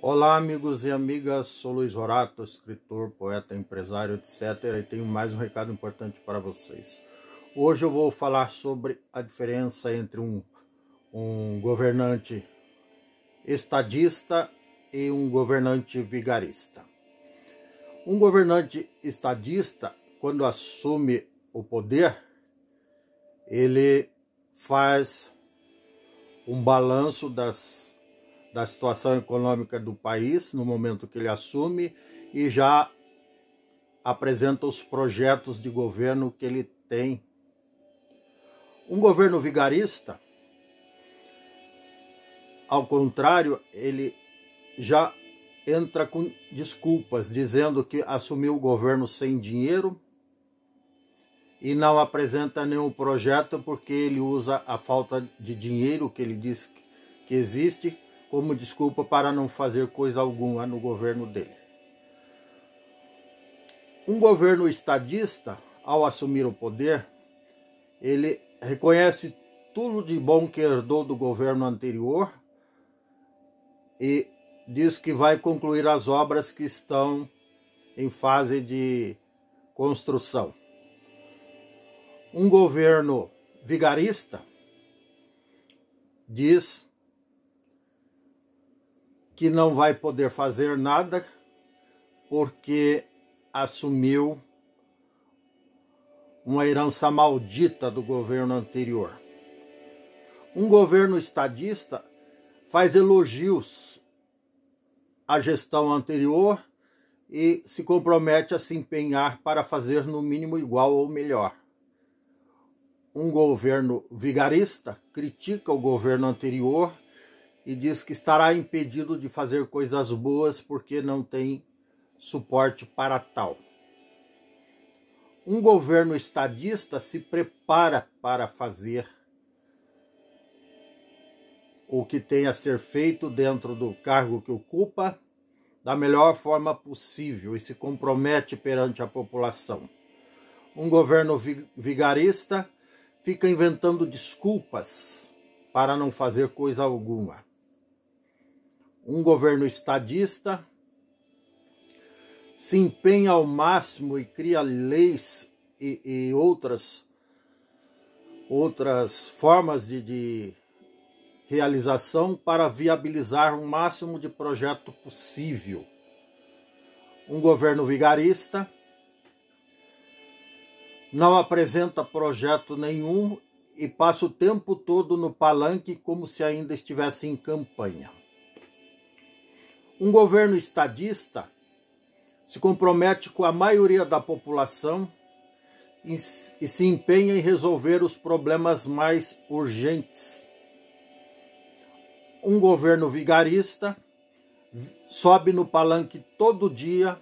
Olá, amigos e amigas, sou Luiz Horato, escritor, poeta, empresário, etc. E tenho mais um recado importante para vocês. Hoje eu vou falar sobre a diferença entre um governante estadista e um governante vigarista. Um governante estadista, quando assume o poder, ele faz um balanço da situação econômica do país no momento que ele assume e já apresenta os projetos de governo que ele tem. Um governo vigarista, ao contrário, ele já entra com desculpas, dizendo que assumiu o governo sem dinheiro e não apresenta nenhum projeto porque ele usa a falta de dinheiro que ele diz que existe como desculpa para não fazer coisa alguma no governo dele. Um governo estadista, ao assumir o poder, ele reconhece tudo de bom que herdou do governo anterior e diz que vai concluir as obras que estão em fase de construção. Um governo vigarista diz que não vai poder fazer nada porque assumiu uma herança maldita do governo anterior. Um governo estadista faz elogios à gestão anterior e se compromete a se empenhar para fazer no mínimo igual ou melhor. Um governo vigarista critica o governo anterior e diz que estará impedido de fazer coisas boas porque não tem suporte para tal. Um governo estadista se prepara para fazer o que tem a ser feito dentro do cargo que ocupa da melhor forma possível e se compromete perante a população. Um governo vigarista fica inventando desculpas para não fazer coisa alguma. Um governo estadista se empenha ao máximo e cria leis e outras formas de realização para viabilizar o máximo de projeto possível. Um governo vigarista não apresenta projeto nenhum e passa o tempo todo no palanque como se ainda estivesse em campanha. Um governo estadista se compromete com a maioria da população e se empenha em resolver os problemas mais urgentes. Um governo vigarista sobe no palanque todo dia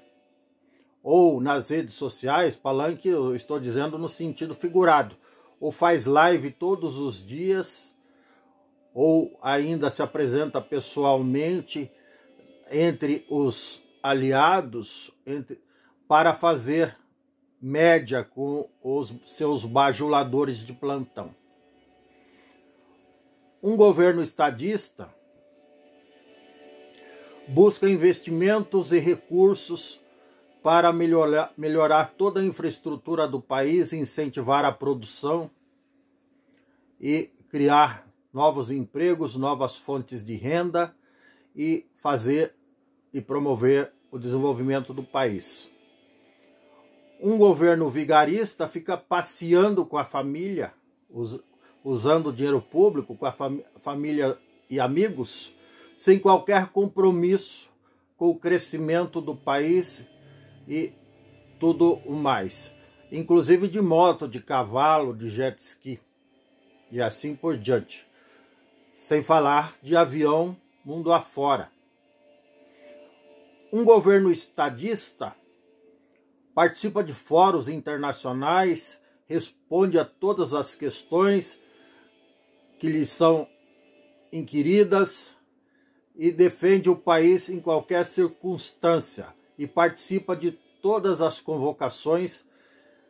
ou nas redes sociais, palanque eu estou dizendo no sentido figurado, ou faz live todos os dias, ou ainda se apresenta pessoalmente entre os aliados para fazer média com os seus bajuladores de plantão. Um governo estadista busca investimentos e recursos para melhorar toda a infraestrutura do país, incentivar a produção e criar novos empregos, novas fontes de renda e fazer e promover o desenvolvimento do país. Um governo vigarista fica passeando com a família, usando dinheiro público com a família e amigos, sem qualquer compromisso com o crescimento do país e tudo o mais. Inclusive de moto, de cavalo, de jet ski e assim por diante. Sem falar de avião mundo afora. Um governo estadista participa de fóruns internacionais, responde a todas as questões que lhe são inquiridas e defende o país em qualquer circunstância e participa de todas as convocações,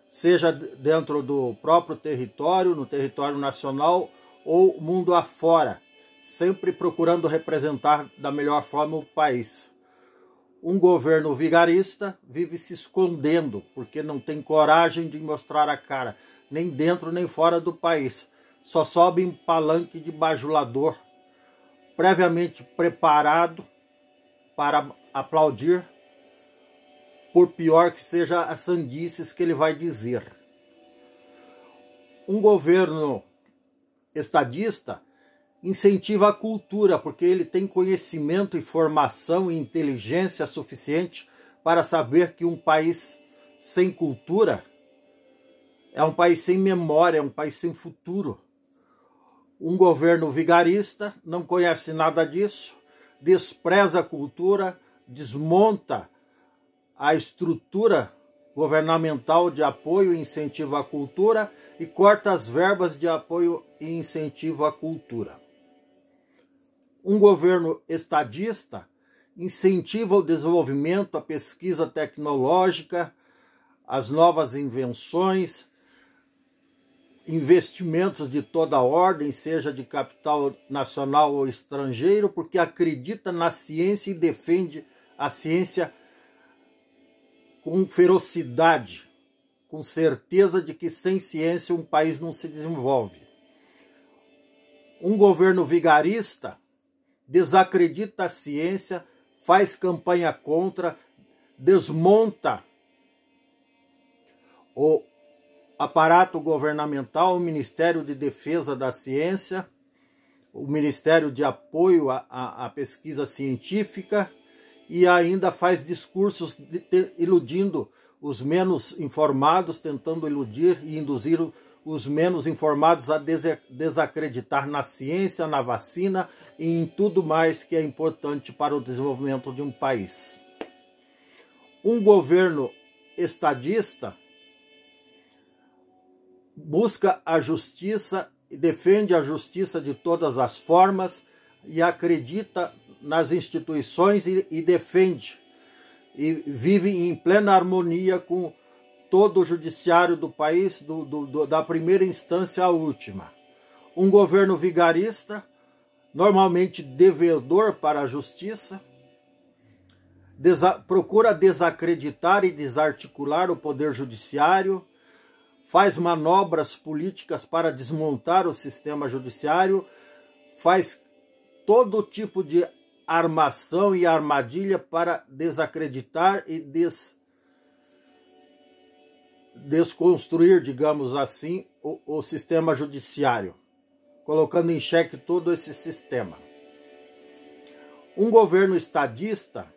seja dentro do próprio território, no território nacional ou mundo afora, sempre procurando representar da melhor forma o país. Um governo vigarista vive se escondendo, porque não tem coragem de mostrar a cara, nem dentro nem fora do país. Só sobe em palanque de bajulador, previamente preparado para aplaudir, por pior que seja as sandices que ele vai dizer. Um governo estadista incentiva a cultura, porque ele tem conhecimento e formação e inteligência suficiente para saber que um país sem cultura é um país sem memória, é um país sem futuro. Um governo vigarista não conhece nada disso, despreza a cultura, desmonta a estrutura governamental de apoio e incentivo à cultura e corta as verbas de apoio e incentivo à cultura. Um governo estadista incentiva o desenvolvimento, a pesquisa tecnológica, as novas invenções, investimentos de toda ordem, seja de capital nacional ou estrangeiro, porque acredita na ciência e defende a ciência com ferocidade, com certeza de que sem ciência um país não se desenvolve. Um governo vigarista desacredita a ciência, faz campanha contra, desmonta o aparato governamental, o Ministério de Defesa da Ciência, o Ministério de Apoio à Pesquisa Científica, e ainda faz discursos iludindo os menos informados, tentando iludir e induzir os menos informados a desacreditar na ciência, na vacina e em tudo mais que é importante para o desenvolvimento de um país. Um governo estadista busca a justiça e defende a justiça de todas as formas e acredita nas instituições e defende e vive em plena harmonia com todo o judiciário do país, da primeira instância à última. Um governo vigarista, normalmente devedor para a justiça, procura desacreditar e desarticular o poder judiciário, faz manobras políticas para desmontar o sistema judiciário, faz todo tipo de armação e armadilha para desacreditar e desconstruir, digamos assim, o sistema judiciário, colocando em xeque todo esse sistema. Um governo estadista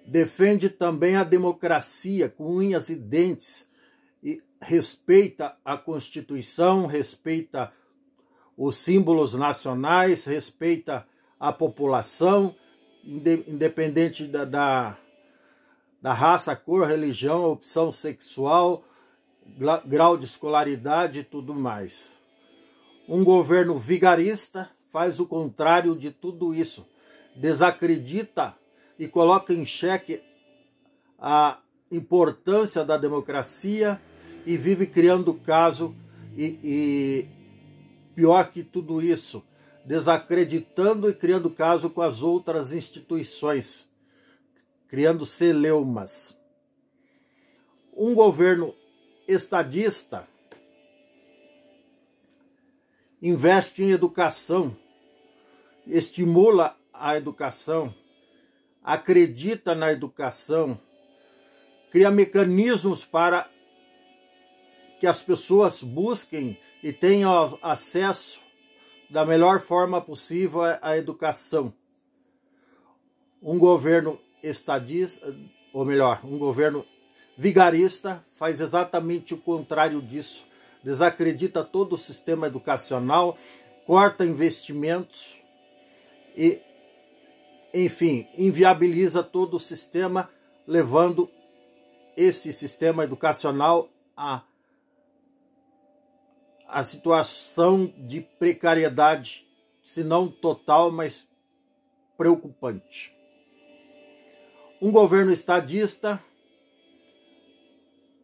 defende também a democracia com unhas e dentes e respeita a Constituição, respeita os símbolos nacionais, respeita a população, independente da raça, cor, religião, opção sexual, grau de escolaridade e tudo mais. Um governo vigarista faz o contrário de tudo isso, desacredita e coloca em xeque a importância da democracia e vive criando caso e pior que tudo isso, desacreditando e criando caso com as outras instituições, criando celeumas. Um governo estadista investe em educação, estimula a educação, acredita na educação, cria mecanismos para que as pessoas busquem e tenham acesso da melhor forma possível à educação. Um governo estadista, ou melhor, um governo vigarista faz exatamente o contrário disso. Desacredita todo o sistema educacional, corta investimentos e, enfim, inviabiliza todo o sistema, levando esse sistema educacional a situação de precariedade, se não total, mas preocupante. Um governo estadista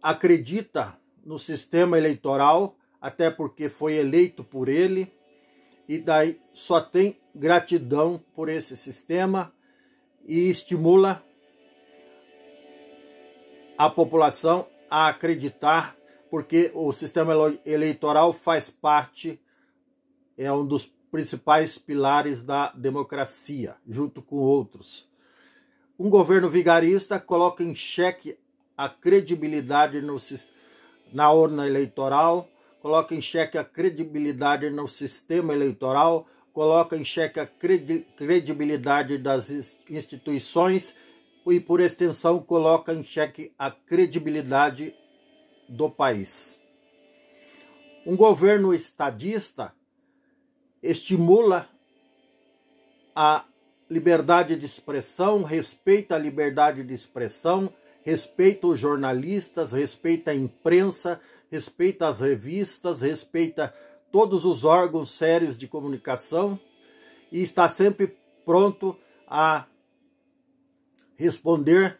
acredita no sistema eleitoral, até porque foi eleito por ele, e daí só tem gratidão por esse sistema e estimula a população a acreditar, porque o sistema eleitoral faz parte, é um dos principais pilares da democracia, junto com outros. Um governo vigarista coloca em xeque a credibilidade na urna eleitoral, coloca em xeque a credibilidade no sistema eleitoral, coloca em xeque a credibilidade das instituições e, por extensão, coloca em xeque a credibilidade do país. Um governo estadista estimula a liberdade de expressão, respeita a liberdade de expressão, respeita os jornalistas, respeita a imprensa, respeita as revistas, respeita todos os órgãos sérios de comunicação e está sempre pronto a responder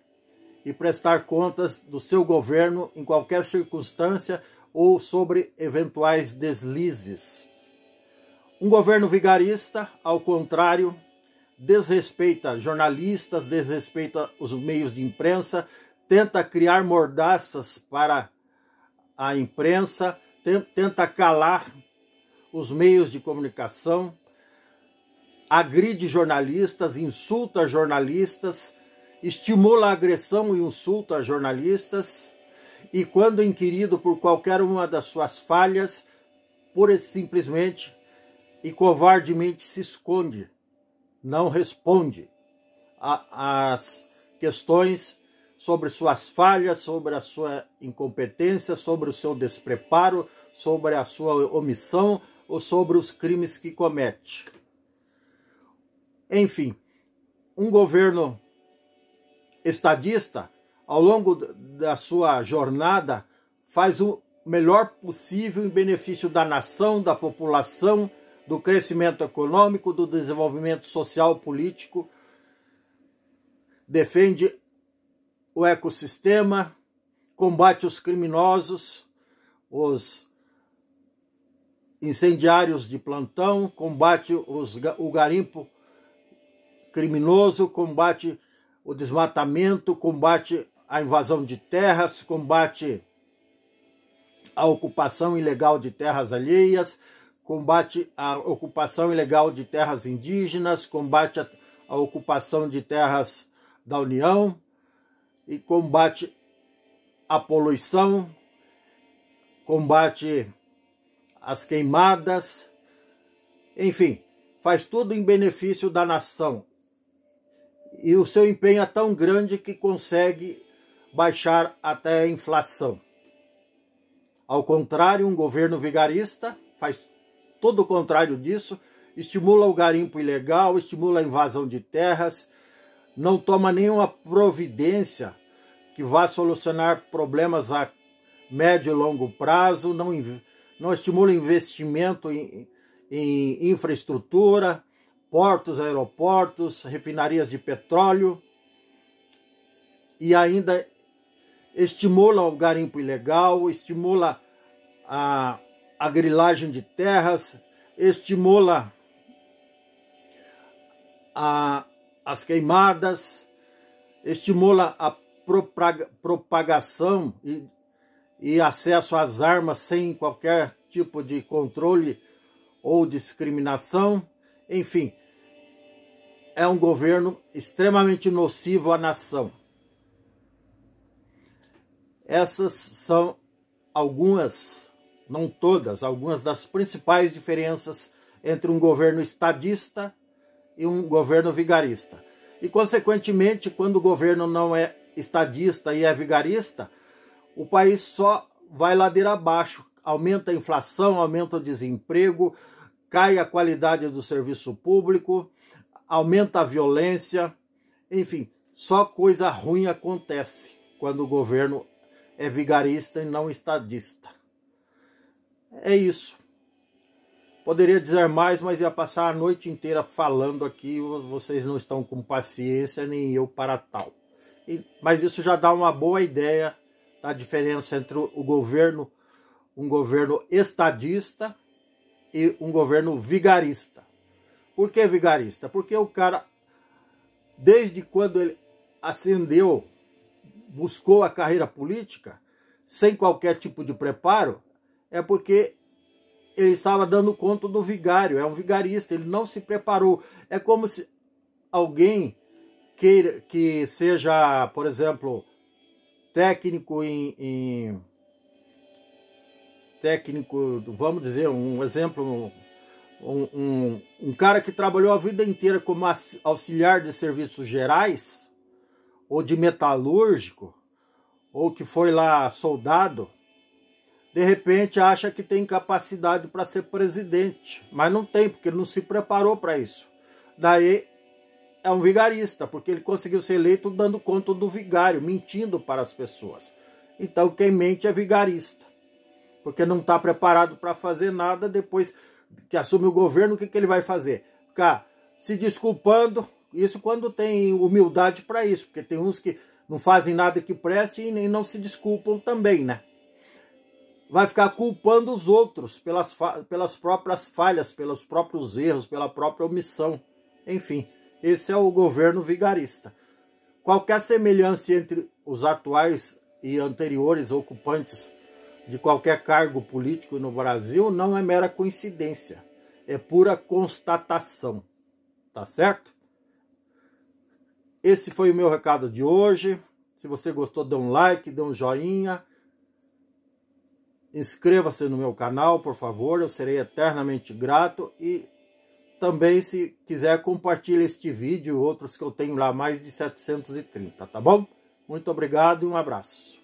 e prestar contas do seu governo em qualquer circunstância ou sobre eventuais deslizes. Um governo vigarista, ao contrário, desrespeita jornalistas, desrespeita os meios de imprensa, tenta criar mordaças para a imprensa, tenta calar os meios de comunicação, agride jornalistas, insulta jornalistas, estimula a agressão e insulto a jornalistas e, quando inquirido por qualquer uma das suas falhas, pura e simplesmente e covardemente se esconde, não responde às questões sobre suas falhas, sobre a sua incompetência, sobre o seu despreparo, sobre a sua omissão ou sobre os crimes que comete. Enfim, um governo estadista, ao longo da sua jornada, faz o melhor possível em benefício da nação, da população, do crescimento econômico, do desenvolvimento social, político, defende o ecossistema, combate os criminosos, os incendiários de plantão, combate o garimpo criminoso, combate o desmatamento, combate a invasão de terras, combate a ocupação ilegal de terras alheias, combate a ocupação ilegal de terras indígenas, combate a ocupação de terras da União e combate a poluição, combate as queimadas, enfim, faz tudo em benefício da nação. E o seu empenho é tão grande que consegue baixar até a inflação. Ao contrário, um governo vigarista faz todo o contrário disso, estimula o garimpo ilegal, estimula a invasão de terras, não toma nenhuma providência que vá solucionar problemas a médio e longo prazo, não estimula investimento em infraestrutura, portos, aeroportos, refinarias de petróleo e ainda estimula o garimpo ilegal, estimula a grilagem de terras, estimula as queimadas, estimula a propagação e acesso às armas sem qualquer tipo de controle ou discriminação. Enfim, é um governo extremamente nocivo à nação. Essas são algumas, não todas, algumas das principais diferenças entre um governo estadista e um governo vigarista. E, consequentemente, quando o governo não é estadista e é vigarista, o país só vai ladeira abaixo, aumenta a inflação, aumenta o desemprego, cai a qualidade do serviço público, aumenta a violência, enfim, só coisa ruim acontece quando o governo é vigarista e não estadista. É isso. Poderia dizer mais, mas ia passar a noite inteira falando aqui, vocês não estão com paciência, nem eu para tal. Mas isso já dá uma boa ideia da diferença entre um governo estadista e um governo vigarista. Por que vigarista? Porque o cara, desde quando ele ascendeu, buscou a carreira política, sem qualquer tipo de preparo, é porque ele estava dando conta do vigário, é um vigarista, ele não se preparou. É como se alguém queira que seja, por exemplo, técnico técnico, vamos dizer, um exemplo, um cara que trabalhou a vida inteira como auxiliar de serviços gerais, ou de metalúrgico, ou que foi lá soldado, de repente acha que tem capacidade para ser presidente, mas não tem, porque ele não se preparou para isso. Daí é um vigarista, porque ele conseguiu ser eleito dando conta do vigário, mentindo para as pessoas. Então quem mente é vigarista, porque não está preparado para fazer nada. Depois que assume o governo, o que ele vai fazer? Ficar se desculpando, isso quando tem humildade para isso, porque tem uns que não fazem nada que preste e nem não se desculpam também, né? Vai ficar culpando os outros pelas próprias falhas, pelos próprios erros, pela própria omissão. Enfim, esse é o governo vigarista. Qualquer semelhança entre os atuais e anteriores ocupantes de qualquer cargo político no Brasil não é mera coincidência, é pura constatação, tá certo? Esse foi o meu recado de hoje. Se você gostou, dê um like, dê um joinha. Inscreva-se no meu canal, por favor, eu serei eternamente grato. E também, se quiser, compartilhe este vídeo e outros que eu tenho lá, mais de 730, tá bom? Muito obrigado e um abraço.